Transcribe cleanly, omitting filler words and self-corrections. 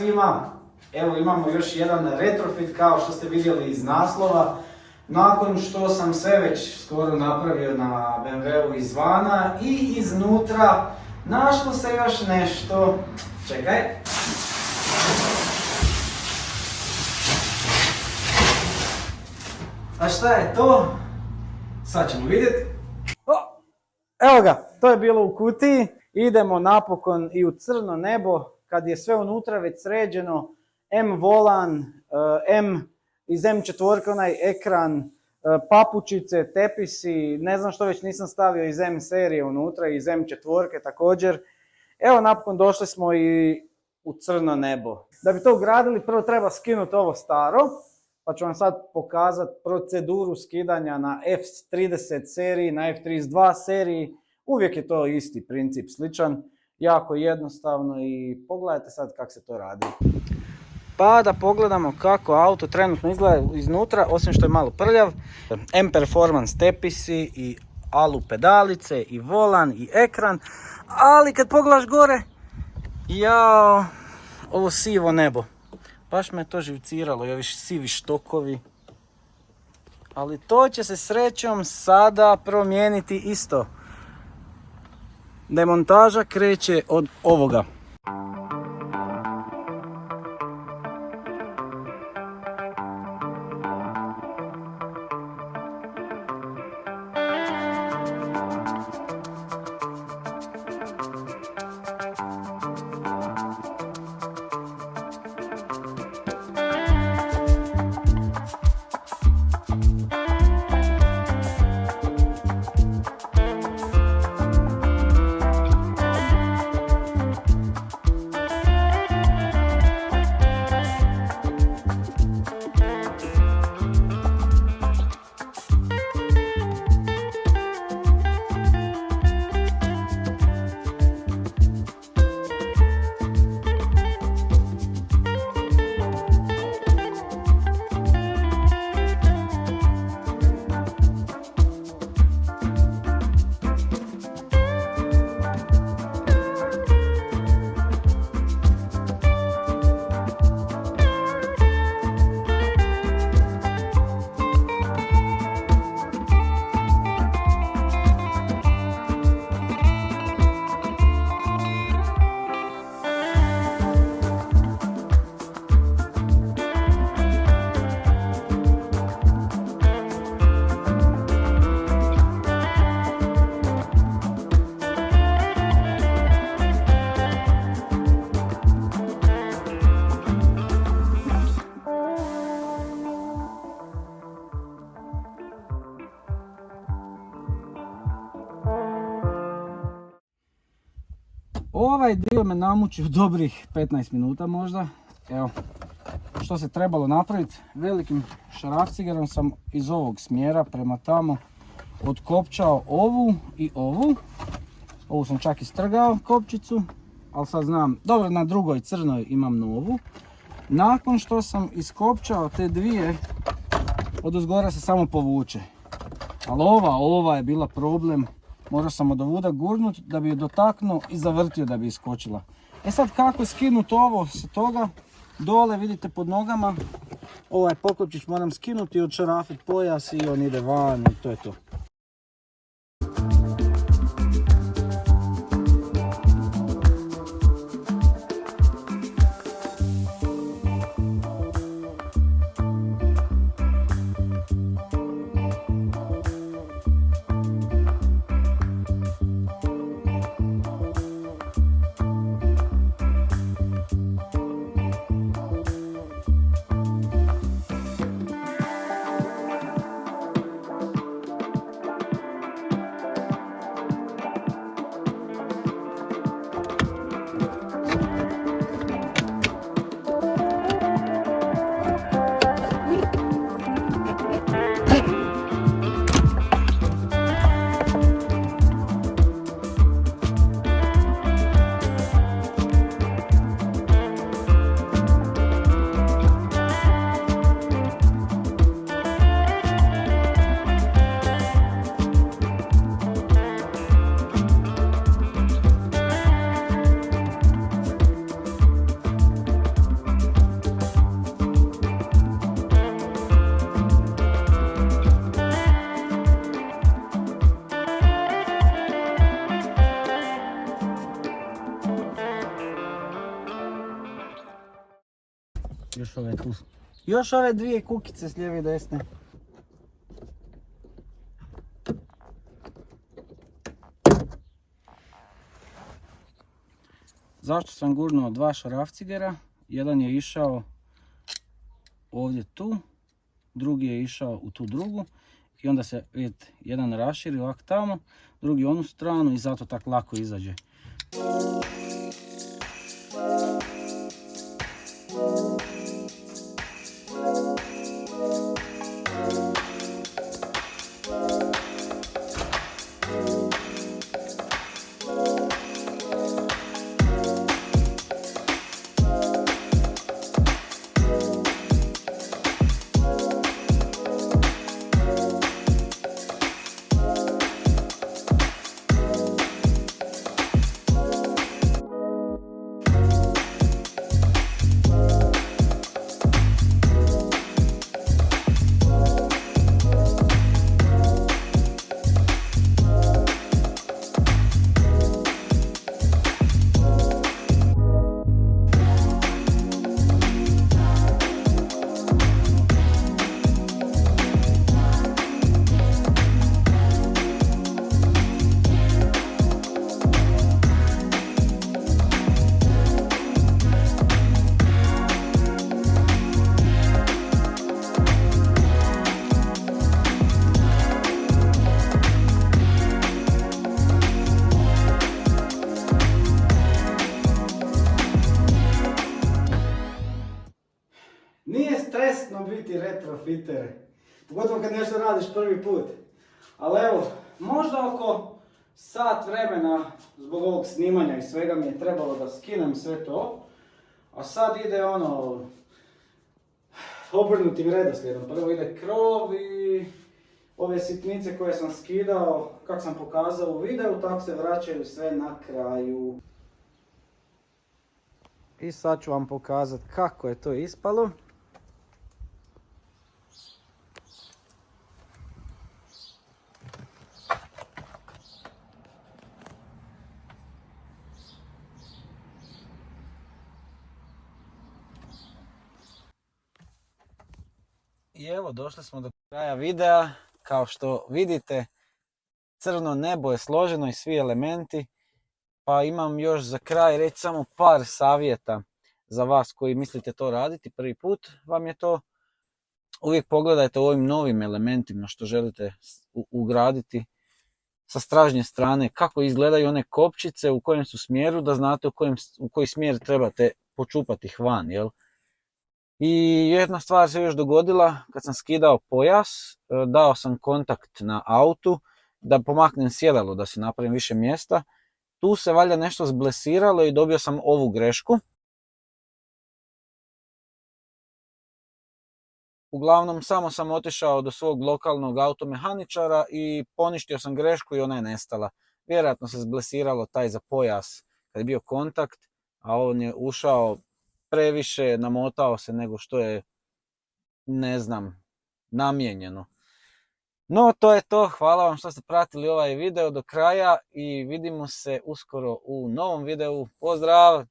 svima! Evo imamo još jedan retrofit kao što ste vidjeli iz naslova. Nakon što sam sve već skoro napravio na BMW-u izvana i iznutra, našlo se još nešto. Čekaj. A šta je to? Sad ćemo vidjeti. Evo ga, to je bilo u kutiji. Idemo napokon i u crno nebo, kad je sve unutra već sređeno. M volan, M iz M4 onaj ekran, papučice, tepisi, ne znam što već nisam stavio iz M serije unutra, iz M4 također. Evo napokon došli smo i u crno nebo. Da bi to ugradili prvo treba skinuti ovo staro, pa ću vam sad pokazati proceduru skidanja na F30 seriji, na F32 seriji. Uvijek je to isti princip, sličan, jako jednostavno i pogledajte sad kako se to radi. Pa da pogledamo kako auto trenutno izgleda iznutra, osim što je malo prljav. M Performance tepisi i alu pedalice i volan i ekran. Ali kad pogledaš gore, jao, ovo sivo nebo. Baš me to živciralo i ovi sivi štokovi. Ali to će se srećom sada promijeniti isto. Demontaža kreće od ovoga. Ovaj dio me namučio dobrih 15 minuta možda. Evo, što se trebalo napraviti, velikim šrafcigerom sam iz ovog smjera prema tamo otkopčao ovu i ovu. Ovu sam čak istrgao kopčicu, ali sad znam, dobro, na drugoj crnoj imam novu. Nakon što sam iskopčao te dvije, odozgora se samo povuče. Ali ova je bila problem. Morao sam od ovuda gurnut da bi je dotaknuo i zavrtio da bi iskočila. E sad kako skinuti ovo sa toga, dole vidite pod nogama, ovaj poklopčić moram skinuti i odšarafiti pojas i on ide van i to je to. Još ove tu. Još ove dvije kukice s lijeve i desne. Zašto sam gurnuo dva šarafcigera? Jedan je išao ovdje tu, drugi je išao u tu drugu. I onda se, vidite, jedan raširi ovak tamo, drugi onu stranu i zato tako lako izađe. Nije stresno biti retrofiter, pogotovo kad nešto radiš prvi put. Ali evo, možda oko sat vremena zbog ovog snimanja i svega mi je trebalo da skinem sve to. A sad ide obrnutim redoslijedom. Prvo ide krov i ove sitnice koje sam skidao, kako sam pokazao u videu, tako se vraćaju sve na kraju. I sad ću vam pokazati kako je to ispalo. I evo, došli smo do kraja videa. Kao što vidite, crno nebo je složeno i svi elementi. Pa imam još za kraj reći samo par savjeta za vas koji mislite to raditi. Prvi put vam je to. Uvijek pogledajte u ovim novim elementima što želite ugraditi sa stražnje strane, kako izgledaju one kopčice, u kojem su smjeru, da znate u koji smjer trebate počupati ih van, jel? I jedna stvar se još dogodila, kad sam skidao pojas, dao sam kontakt na autu da pomaknem sjedalo, da si napravim više mjesta. Tu se valjda nešto zblesiralo i dobio sam ovu grešku. Uglavnom, samo sam otišao do svog lokalnog automehaničara i poništio sam grešku i ona je nestala. Vjerojatno se zblesiralo taj za pojas kad je bio kontakt, a on je ušao previše, namotao se nego što je, ne znam, namijenjeno. No, to je to. Hvala vam što ste pratili ovaj video do kraja i vidimo se uskoro u novom videu. Pozdrav!